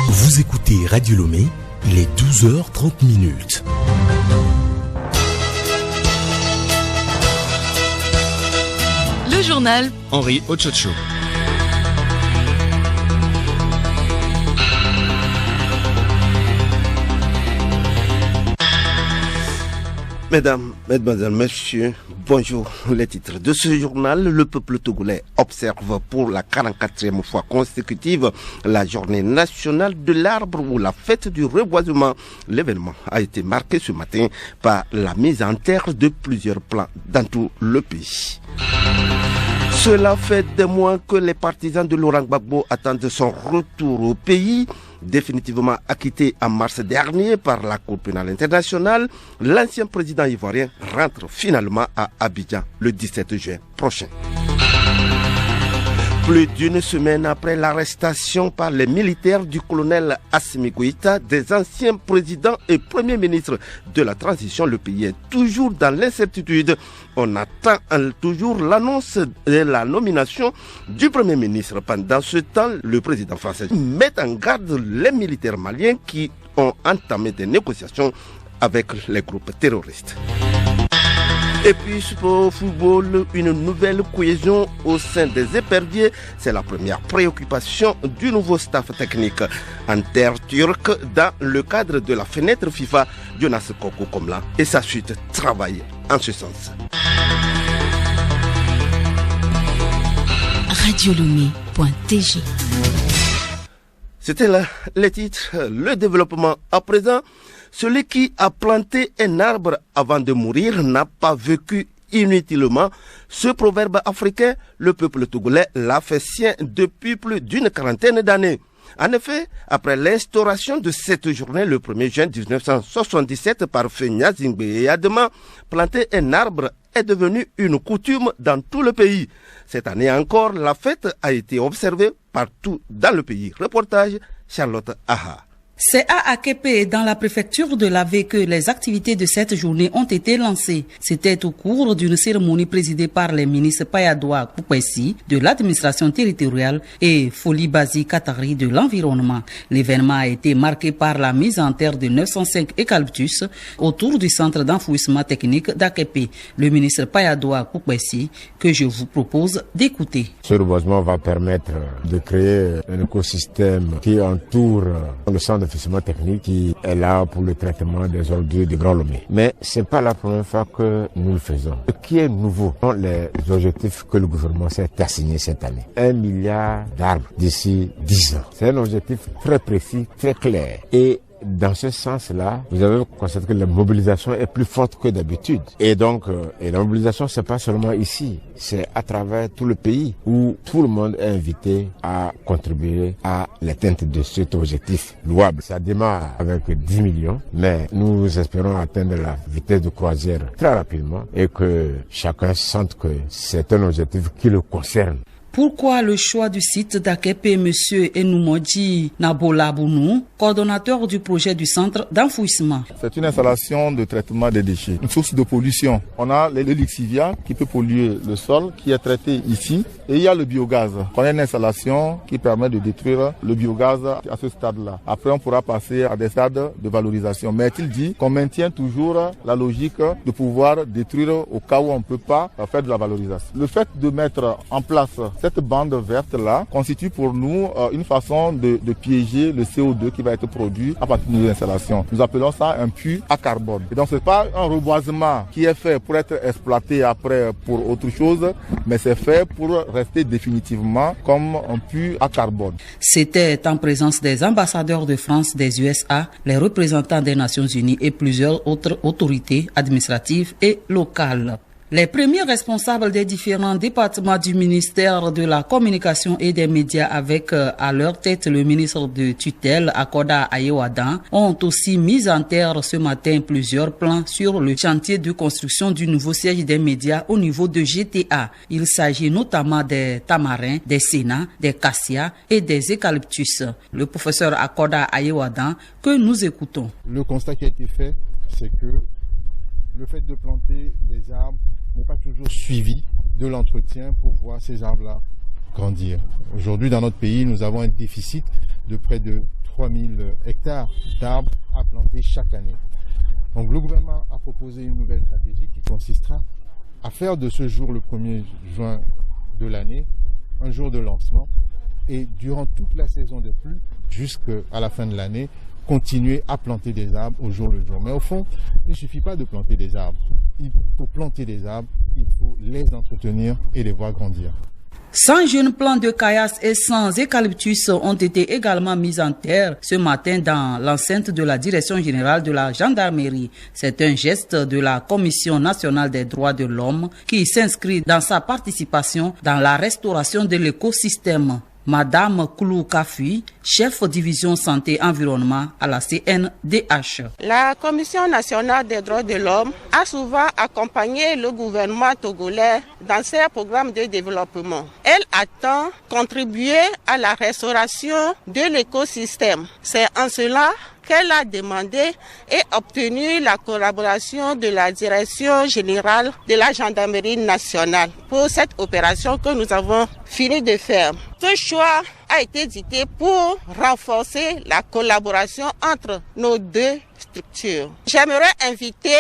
Vous écoutez Radio Lomé, il est 12h30. Le journal Henri Ochocho. Mesdames, Mesdemoiselles, Messieurs, bonjour. Les titres de ce journal, le peuple togolais observe pour la 44e fois consécutive la journée nationale de l'arbre ou la fête du reboisement. L'événement a été marqué ce matin par la mise en terre de plusieurs plants dans tout le pays. Cela fait des mois que les partisans de Laurent Gbagbo attendent son retour au pays. Définitivement acquitté en mars dernier par la Cour pénale internationale, l'ancien président ivoirien rentre finalement à Abidjan le 17 juin prochain. Plus d'une semaine après l'arrestation par les militaires du colonel Assimi Goïta, des anciens présidents et premiers ministres de la transition, le pays est toujours dans l'incertitude. On attend toujours l'annonce de la nomination du premier ministre. Pendant ce temps, le président français met en garde les militaires maliens qui ont entamé des négociations avec les groupes terroristes. Et puis, pour football, une nouvelle cohésion au sein des éperviers, c'est la première préoccupation du nouveau staff technique en terre turque dans le cadre de la fenêtre FIFA. Jonas Koko Komla et sa suite travaillent en ce sens. Radiolomé.tg. C'était là les titres. Le développement à présent. Celui qui a planté un arbre avant de mourir n'a pas vécu inutilement. Ce proverbe africain, le peuple togolais l'a fait sien depuis plus d'une quarantaine d'années. En effet, après l'instauration de cette journée le 1er juin 1977 par Fenya Zingbe et Adema, planter un arbre est devenu une coutume dans tout le pays. Cette année encore, la fête a été observée partout dans le pays. Reportage Charlotte Aha. C'est à Akepe, dans la préfecture de l'Ave, que les activités de cette journée ont été lancées. C'était au cours d'une cérémonie présidée par les ministres Payadoua Koupessi de l'administration territoriale et Foli Bazi Katari de l'environnement. L'événement a été marqué par la mise en terre de 905 eucalyptus autour du centre d'enfouissement technique d'Akepe. Le ministre Payadoua Koupessi, que je vous propose d'écouter. Ce reboisement va permettre de créer un écosystème qui entoure le centre d'enfouissement technique qui est là pour le traitement des ordures du Grand Lomé. Mais c'est pas la première fois que nous le faisons. Ce qui est nouveau sont les objectifs que le gouvernement s'est assigné cette année. 1 milliard d'arbres d'ici 10 ans. C'est un objectif très précis, très clair. Et dans ce sens-là, vous avez constaté que la mobilisation est plus forte que d'habitude. Et donc, la mobilisation, c'est pas seulement ici, c'est à travers tout le pays où tout le monde est invité à contribuer à l'atteinte de cet objectif louable. Ça démarre avec 10 millions, mais nous espérons atteindre la vitesse de croisière très rapidement et que chacun sente que c'est un objectif qui le concerne. Pourquoi le choix du site d'Akepe, M. Enoumoji Nabolabounou, coordonnateur du projet du centre d'enfouissement? C'est une installation de traitement des déchets, une source de pollution. On a le lixivia qui peut polluer le sol, qui est traité ici, et il y a le biogaz. On a une installation qui permet de détruire le biogaz à ce stade-là. Après, on pourra passer à des stades de valorisation. Mais il dit qu'on maintient toujours la logique de pouvoir détruire au cas où on ne peut pas faire de la valorisation. Le fait de mettre en place cette bande verte-là constitue pour nous une façon de piéger le CO2 qui va être produit à partir de nos installations. Nous appelons ça un puits à carbone. Et donc, ce n'est pas un reboisement qui est fait pour être exploité après pour autre chose, mais c'est fait pour rester définitivement comme un puits à carbone. C'était en présence des ambassadeurs de France, des USA, les représentants des Nations Unies et plusieurs autres autorités administratives et locales. Les premiers responsables des différents départements du ministère de la Communication et des Médias avec à leur tête le ministre de tutelle Akoda Ayewadan ont aussi mis en terre ce matin plusieurs plans sur le chantier de construction du nouveau siège des médias au niveau de GTA. Il s'agit notamment des tamarins, des sénats, des cassias et des eucalyptus. Le professeur Akoda Ayewadan que nous écoutons. Le constat qui a été fait, c'est que le fait de planter des arbres n'est pas toujours suivi de l'entretien pour voir ces arbres-là grandir. Aujourd'hui, dans notre pays, nous avons un déficit de près de 3000 hectares d'arbres à planter chaque année. Donc le gouvernement a proposé une nouvelle stratégie qui consistera à faire de ce jour, le 1er juin de l'année, un jour de lancement, et durant toute la saison des pluies, jusqu'à la fin de l'année, continuer à planter des arbres au jour le jour. Mais au fond, il ne suffit pas de planter des arbres. Il faut planter des arbres, il faut les entretenir et les voir grandir. 100 jeunes plants de caillasse et 100 eucalyptus ont été également mis en terre ce matin dans l'enceinte de la Direction générale de la gendarmerie. C'est un geste de la Commission nationale des droits de l'homme qui s'inscrit dans sa participation dans la restauration de l'écosystème. Madame Koulou Kafui, chef division santé-environnement à la CNDH. La Commission nationale des droits de l'homme a souvent accompagné le gouvernement togolais dans ses programmes de développement. Elle attend contribuer à la restauration de l'écosystème. C'est en cela qu'elle a demandé et obtenu la collaboration de la Direction générale de la gendarmerie nationale pour cette opération que nous avons fini de faire. Ce choix a été dicté pour renforcer la collaboration entre nos deux structures. J'aimerais inviter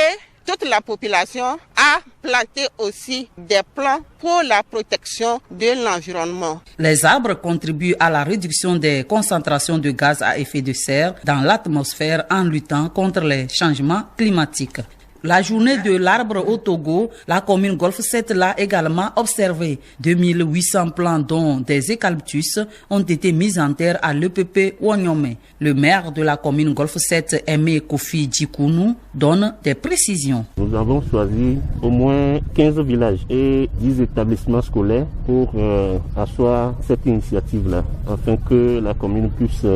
toute la population a planté aussi des plants pour la protection de l'environnement. Les arbres contribuent à la réduction des concentrations de gaz à effet de serre dans l'atmosphère en luttant contre les changements climatiques. La journée de l'arbre au Togo, la commune Golfe 7 l'a également observé. 2800 plants dont des eucalyptus ont été mis en terre à l'EPP Wanyome. Le maire de la commune Golfe 7, Aimé Kofi Djikounou, donne des précisions. Nous avons choisi au moins 15 villages et 10 établissements scolaires pour asseoir cette initiative-là, afin que la commune puisse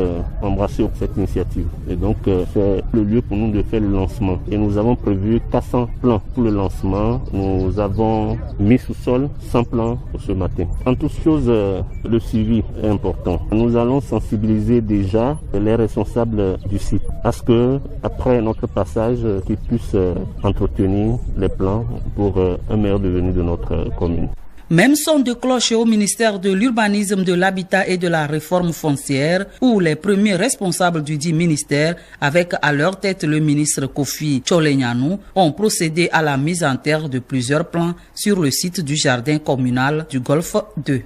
embrasser cette initiative. Et donc, c'est le lieu pour nous de faire le lancement. Et nous avons prévu 400 plants pour le lancement. Nous avons mis sous sol 100 plants ce matin. En toute chose, le suivi est important. Nous allons sensibiliser déjà les responsables du site à ce que, après notre passage, qu'ils puissent entretenir les plants pour un meilleur devenir de notre commune. Même son de cloche au ministère de l'Urbanisme, de l'Habitat et de la Réforme foncière, où les premiers responsables du dit ministère, avec à leur tête le ministre Kofi Tcholenyanou, ont procédé à la mise en terre de plusieurs plants sur le site du jardin communal du Golfe 2.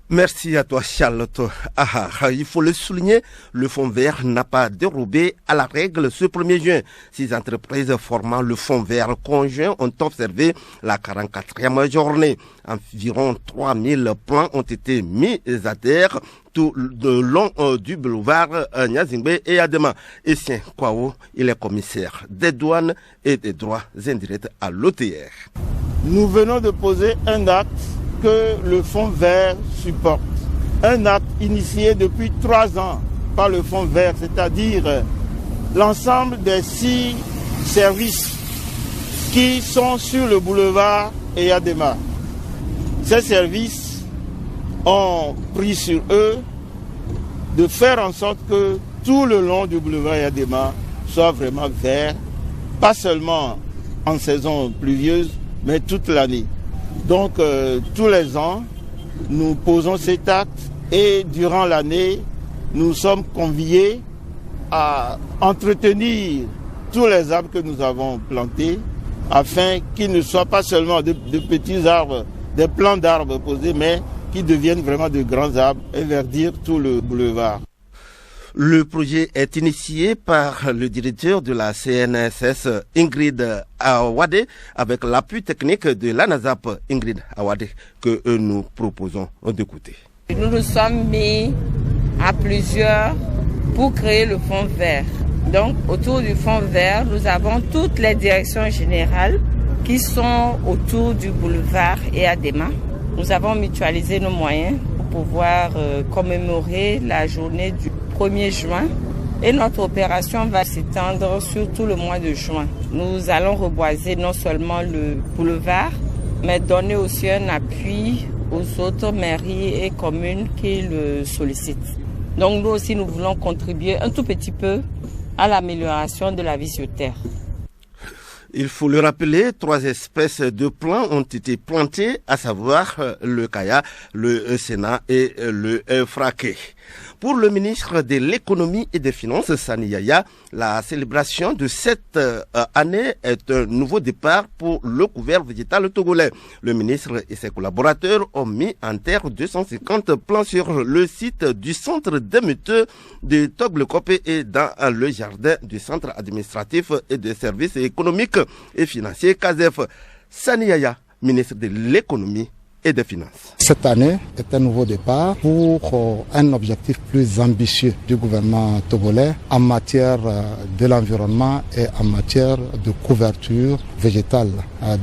Merci à toi, Charlotte. Il faut le souligner, le fonds vert n'a pas dérobé à la règle ce 1er juin. 6 entreprises formant le fonds vert conjoint ont observé la 44e journée. Environ 3000 plants ont été mis à terre tout le long du boulevard Nyazingbe et Adema. Essien Kwao, il est commissaire des douanes et des droits indirects à l'OTR. Nous venons de poser un acte que le fonds vert supporte. Un acte initié depuis 3 ans par le fonds vert, c'est-à-dire l'ensemble des 6 services qui sont sur le boulevard Eyadema. Ces services ont pris sur eux de faire en sorte que tout le long du boulevard Eyadema soit vraiment vert, pas seulement en saison pluvieuse, mais toute l'année. Donc, tous les ans, nous posons cet acte et durant l'année, nous sommes conviés à entretenir tous les arbres que nous avons plantés afin qu'ils ne soient pas seulement de petits arbres, des plants d'arbres posés, mais qu'ils deviennent vraiment de grands arbres et verdir tout le boulevard. Le projet est initié par le directeur de la CNSS, Ingrid Awade, avec l'appui technique de l'ANASAP, Ingrid Awade, que nous proposons d'écouter. Nous nous sommes mis à plusieurs pour créer le fonds vert. Donc, autour du fonds vert, nous avons toutes les directions générales qui sont autour du boulevard Eyadema. Nous avons mutualisé nos moyens pour pouvoir commémorer la journée du 1er juin et notre opération va s'étendre sur tout le mois de juin. Nous allons reboiser non seulement le boulevard, mais donner aussi un appui aux autres mairies et communes qui le sollicitent. Donc nous aussi, nous voulons contribuer un tout petit peu à l'amélioration de la vie sur terre. Il faut le rappeler, 3 espèces de plants ont été plantées, à savoir le kaya, le sénat et le fraqué. Pour le ministre de l'économie et des finances, Sani Yaya, la célébration de cette année est un nouveau départ pour le couvert végétal togolais. Le ministre et ses collaborateurs ont mis en terre 250 plants sur le site du centre d'émetteurs de Toglekope et dans le jardin du centre administratif et des services économiques et financiers CASEF. Sani Yaya, ministre de l'économie et des finances. Cette année est un nouveau départ pour un objectif plus ambitieux du gouvernement togolais en matière de l'environnement et en matière de couverture végétale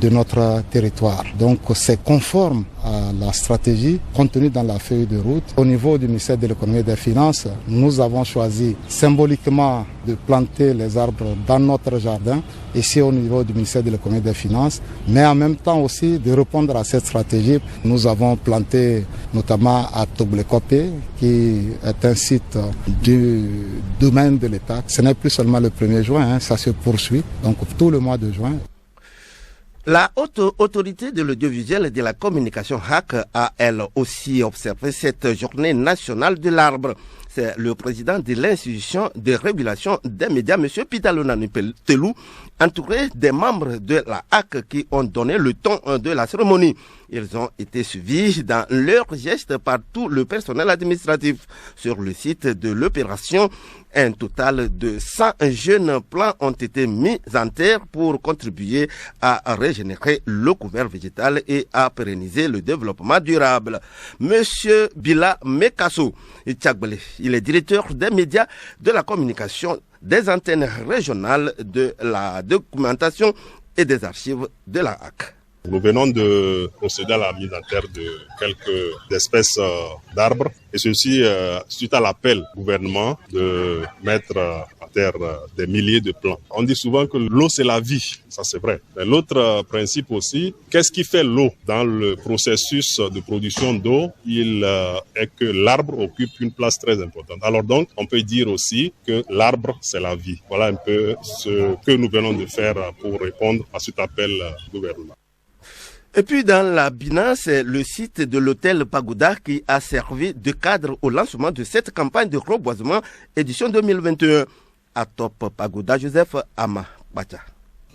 de notre territoire. Donc c'est conforme à la stratégie contenue dans la feuille de route. Au niveau du ministère de l'économie et des finances, nous avons choisi symboliquement de planter les arbres dans notre jardin, ici au niveau du ministère de l'économie et des finances, mais en même temps aussi de répondre à cette stratégie. Nous avons planté notamment à Toglekope, qui est un site du domaine de l'État. Ce n'est plus seulement le 1er juin, ça se poursuit, donc tout le mois de juin. La haute autorité de l'audiovisuel et de la communication HAC a elle aussi observé cette journée nationale de l'arbre. C'est le président de l'institution de régulation des médias, M. Pitalonani Telou, entouré des membres de la HAC qui ont donné le ton de la cérémonie. Ils ont été suivis dans leurs gestes par tout le personnel administratif. Sur le site de l'opération, un total de 100 jeunes plants ont été mis en terre pour contribuer à régénérer le couvert végétal et à pérenniser le développement durable. Monsieur Bila Mekasso Tchagbele, il est directeur des médias, de la communication, des antennes régionales, de la documentation et des archives de la HAC. Nous venons de procéder à la mise en terre de quelques espèces d'arbres, et ceci suite à l'appel du gouvernement de mettre en terre des milliers de plants. On dit souvent que l'eau c'est la vie, ça c'est vrai. Mais l'autre principe aussi, qu'est-ce qui fait l'eau dans le processus de production d'eau? Il est que l'arbre occupe une place très importante. Alors donc, on peut dire aussi que l'arbre c'est la vie. Voilà un peu ce que nous venons de faire pour répondre à cet appel du gouvernement. Et puis dans la Bina, c'est le site de l'hôtel Pagoda qui a servi de cadre au lancement de cette campagne de reboisement édition 2021. À Top Pagoda, Joseph Ama Bacha.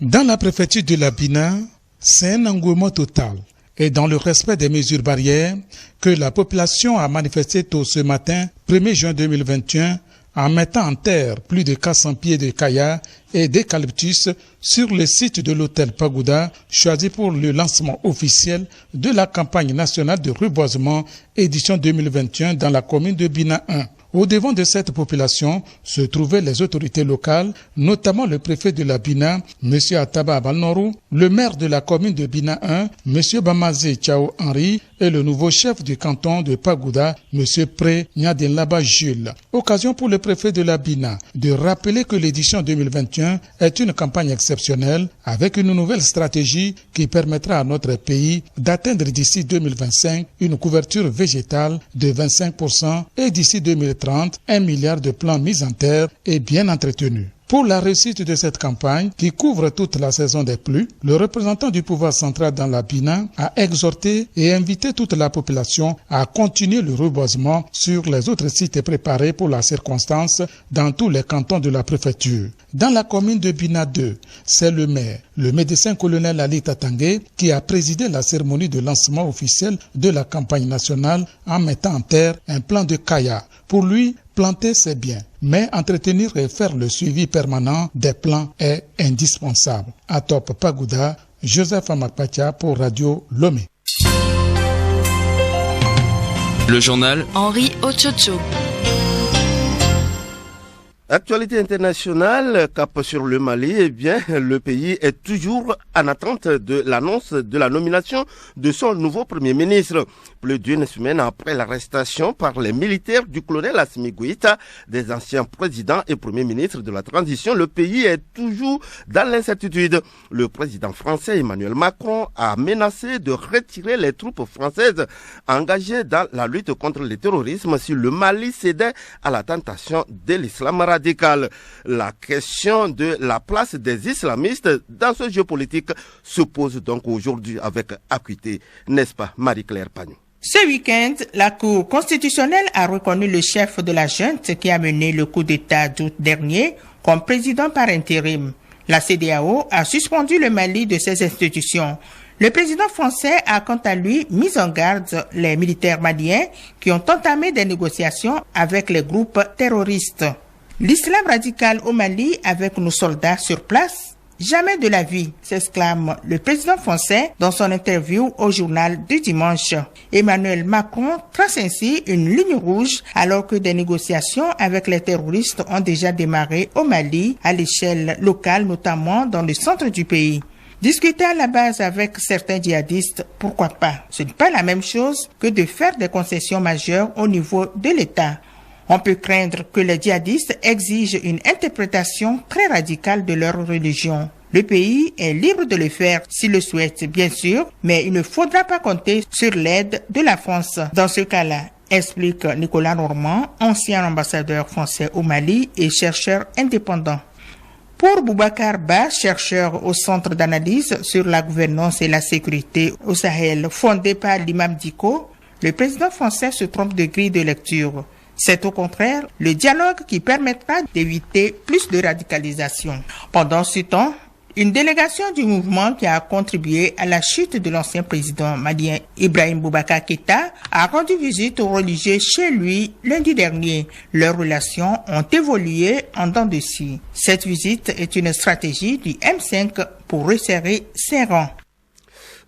Dans la préfecture de la Bina, c'est un engouement total et dans le respect des mesures barrières que la population a manifesté tôt ce matin, 1er juin 2021, en mettant en terre plus de 400 pieds de kaya et d'eucalyptus sur le site de l'hôtel Pagoda, choisi pour le lancement officiel de la campagne nationale de reboisement édition 2021 dans la commune de Bina 1. Au devant de cette population se trouvaient les autorités locales, notamment le préfet de la Bina, M. Ataba Balnorou, le maire de la commune de Bina 1, M. Bamazé Chao Henri, et le nouveau chef du canton de Pagoda, M. Pré Nyadenlaba Jules. Occasion pour le préfet de la Bina de rappeler que l'édition 2021 est une campagne exceptionnelle avec une nouvelle stratégie qui permettra à notre pays d'atteindre d'ici 2025 une couverture végétale de 25% et d'ici 2030 1 milliard de plants mis en terre et bien entretenus. Pour la réussite de cette campagne, qui couvre toute la saison des pluies, le représentant du pouvoir central dans la Bina a exhorté et invité toute la population à continuer le reboisement sur les autres sites préparés pour la circonstance dans tous les cantons de la préfecture. Dans la commune de Bina 2, c'est le maire, le médecin colonel Ali Tatangé, qui a présidé la cérémonie de lancement officiel de la campagne nationale en mettant en terre un plan de kaya. Pour lui, planter c'est bien, mais entretenir et faire le suivi permanent des plants est indispensable. À Top Pagoda, Joseph Amakpacha pour Radio Lomé. Le journal Henri Ochocho. Actualité internationale, cap sur le Mali, eh bien, le pays est toujours en attente de l'annonce de la nomination de son nouveau premier ministre. Plus d'une semaine après l'arrestation par les militaires du colonel Assimi Goïta, des anciens présidents et premiers ministres de la transition, le pays est toujours dans l'incertitude. Le président français Emmanuel Macron a menacé de retirer les troupes françaises engagées dans la lutte contre le terrorisme si le Mali cédait à la tentation de l'islam radical. radical. La question de la place des islamistes dans ce jeu politique se pose donc aujourd'hui avec acuité, n'est-ce pas, Marie-Claire Pagnon? Ce week-end, la Cour constitutionnelle a reconnu le chef de la junte qui a mené le coup d'État d'août dernier comme président par intérim. La CEDEAO a suspendu le Mali de ses institutions. Le président français a quant à lui mis en garde les militaires maliens qui ont entamé des négociations avec les groupes terroristes. L'islam radical au Mali avec nos soldats sur place? Jamais de la vie, s'exclame le président français dans son interview au journal du dimanche. Emmanuel Macron trace ainsi une ligne rouge alors que des négociations avec les terroristes ont déjà démarré au Mali, à l'échelle locale, notamment dans le centre du pays. Discuter à la base avec certains djihadistes, pourquoi pas? Ce n'est pas la même chose que de faire des concessions majeures au niveau de l'État. On peut craindre que les djihadistes exigent une interprétation très radicale de leur religion. Le pays est libre de le faire s'il le souhaite, bien sûr, mais il ne faudra pas compter sur l'aide de la France dans ce cas-là, explique Nicolas Normand, ancien ambassadeur français au Mali et chercheur indépendant. Pour Boubacar Ba, chercheur au Centre d'analyse sur la gouvernance et la sécurité au Sahel, fondé par l'imam Diko, le président français se trompe de grille de lecture. C'est au contraire le dialogue qui permettra d'éviter plus de radicalisation. Pendant ce temps, une délégation du mouvement qui a contribué à la chute de l'ancien président malien Ibrahim Boubacar Keïta a rendu visite aux religieux chez lui lundi dernier. Leurs relations ont évolué en dents de scie. Cette visite est une stratégie du M5 pour resserrer ses rangs.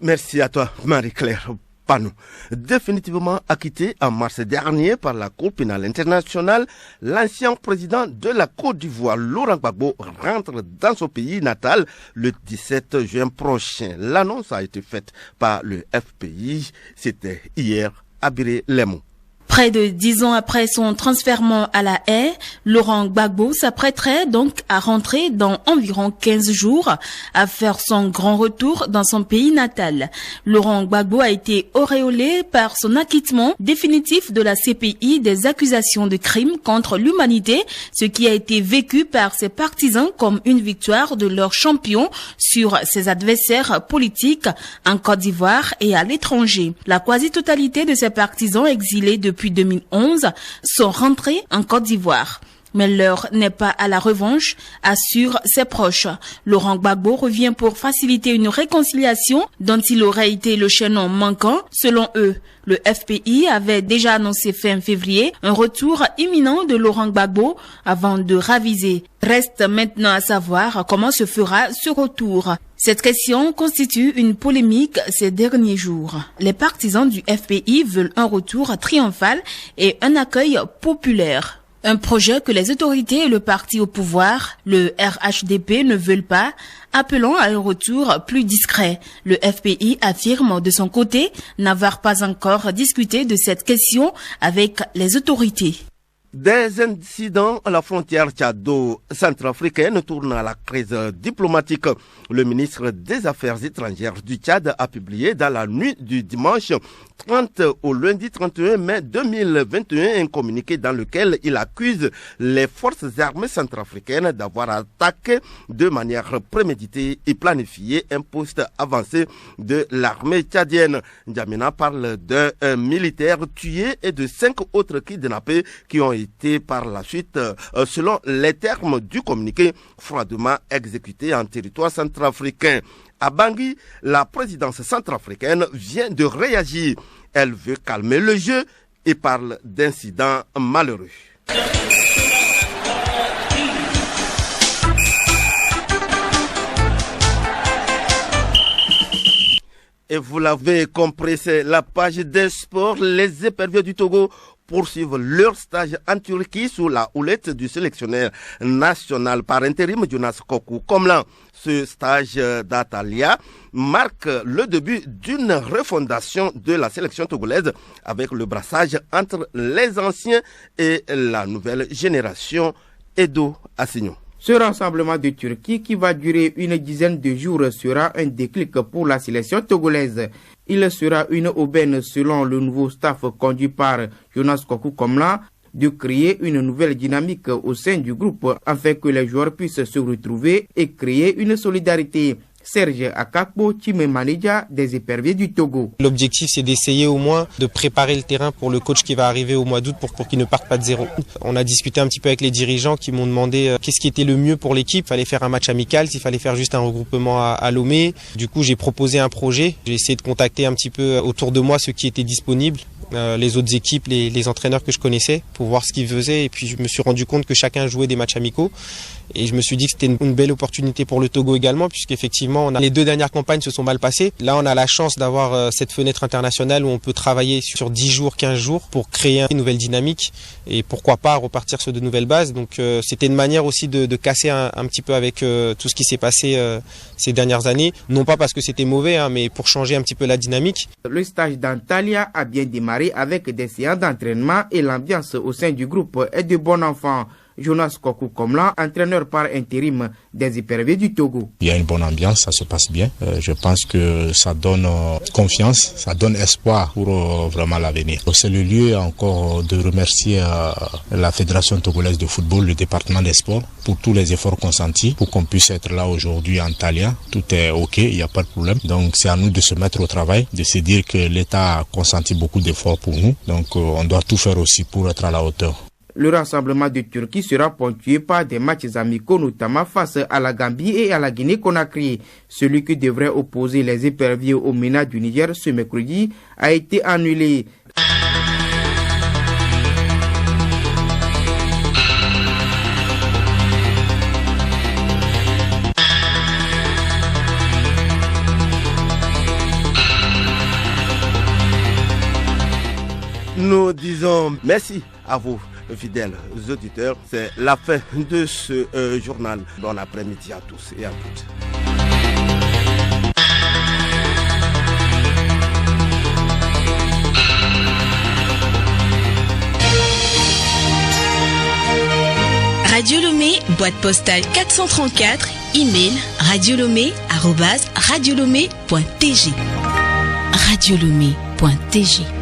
Merci à toi, Marie-Claire Pagnon. Définitivement acquitté en mars dernier par la Cour pénale internationale, l'ancien président de la Côte d'Ivoire, Laurent Gbagbo, rentre dans son pays natal le 17 juin prochain. L'annonce a été faite par le FPI. C'était hier à Biré-Lemon. Près de 10 ans après son transfèrement à La Haye, Laurent Gbagbo s'apprêterait donc à rentrer dans environ 15 jours à faire son grand retour dans son pays natal. Laurent Gbagbo a été auréolé par son acquittement définitif de la CPI des accusations de crimes contre l'humanité, ce qui a été vécu par ses partisans comme une victoire de leur champion sur ses adversaires politiques en Côte d'Ivoire et à l'étranger. La quasi-totalité de ses partisans exilés depuis 2011 sont rentrés en Côte d'Ivoire. Mais l'heure n'est pas à la revanche, assurent ses proches. Laurent Gbagbo revient pour faciliter une réconciliation dont il aurait été le chaînon manquant, selon eux. Le FPI avait déjà annoncé fin février un retour imminent de Laurent Gbagbo avant de raviser. Reste maintenant à savoir comment se fera ce retour. Cette question constitue une polémique ces derniers jours. Les partisans du FPI veulent un retour triomphal et un accueil populaire. Un projet que les autorités et le parti au pouvoir, le RHDP, ne veulent pas, appelant à un retour plus discret. Le FPI affirme de son côté n'avoir pas encore discuté de cette question avec les autorités. Des incidents à la frontière tchado-centrafricaine tournent à la crise diplomatique. Le ministre des Affaires étrangères du Tchad a publié dans la nuit du dimanche 30 au lundi 31 mai 2021 un communiqué dans lequel il accuse les forces armées centrafricaines d'avoir attaqué de manière préméditée et planifiée un poste avancé de l'armée tchadienne. N'Djamena parle d'un militaire tué et de 5 autres kidnappés qui ont été par la suite, selon les termes du communiqué, froidement exécutés en territoire centrafricain. À Bangui, la présidence centrafricaine vient de réagir. Elle veut calmer le jeu et parle d'incidents malheureux. Et vous l'avez compris, c'est la page des sports. Les éperviers du Togo poursuivent leur stage en Turquie sous la houlette du sélectionneur national par intérim Jonas Kokou Komlan. Ce stage d'Atalia marque le début d'une refondation de la sélection togolaise avec le brassage entre les anciens et la nouvelle génération. Edo Assignon. Ce rassemblement de Turquie qui va durer une dizaine de jours sera un déclic pour la sélection togolaise. Il sera une aubaine selon le nouveau staff conduit par Jonas Kokou Komlan. de créer une nouvelle dynamique au sein du groupe afin que les joueurs puissent se retrouver et créer une solidarité. Serge Akakbo, Chime Manija, des Éperviers du Togo. L'objectif, c'est d'essayer au moins de préparer le terrain pour le coach qui va arriver au mois d'août pour qu'il ne parte pas de zéro. On a discuté un petit peu avec les dirigeants qui m'ont demandé qu'est-ce qui était le mieux pour l'équipe. Il fallait faire un match amical, s'il fallait faire juste un regroupement à Lomé. Du coup, j'ai proposé un projet. J'ai essayé de contacter un petit peu autour de moi ceux qui étaient disponibles. Les autres équipes, les entraîneurs que je connaissais pour voir ce qu'ils faisaient, et puis je me suis rendu compte que chacun jouait des matchs amicaux et je me suis dit que c'était une belle opportunité pour le Togo également, puisqu'effectivement les 2 dernières campagnes se sont mal passées. Là on a la chance d'avoir cette fenêtre internationale où on peut travailler sur 10 jours, 15 jours pour créer une nouvelle dynamique et pourquoi pas repartir sur de nouvelles bases. Donc c'était une manière aussi de casser un petit peu avec tout ce qui s'est passé ces dernières années, non pas parce que c'était mauvais, mais pour changer un petit peu la dynamique. Le stage d'Antalya a bien démarré avec des séances d'entraînement et l'ambiance au sein du groupe est de bon enfant. Jonas Kokou Komla, entraîneur par intérim des Éperviers du Togo. Il y a une bonne ambiance, ça se passe bien. Je pense que ça donne confiance, ça donne espoir pour vraiment l'avenir. C'est le lieu encore de remercier la Fédération togolaise de football, le département des sports, pour tous les efforts consentis pour qu'on puisse être là aujourd'hui en Antalya. Tout est OK, il n'y a pas de problème. Donc c'est à nous de se mettre au travail, de se dire que l'État a consenti beaucoup d'efforts pour nous. Donc on doit tout faire aussi pour être à la hauteur. Le rassemblement de Turquie sera ponctué par des matchs amicaux, notamment face à la Gambie et à la Guinée-Conakry. Celui qui devrait opposer les Éperviers au MENA du Niger ce mercredi a été annulé. Nous disons merci à vous, fidèles auditeurs. C'est la fin de ce journal. Bon après-midi à tous et à toutes. Radio Lomé, boîte postale 434, email radiolomé@radiolomé.tg. radiolomé.tg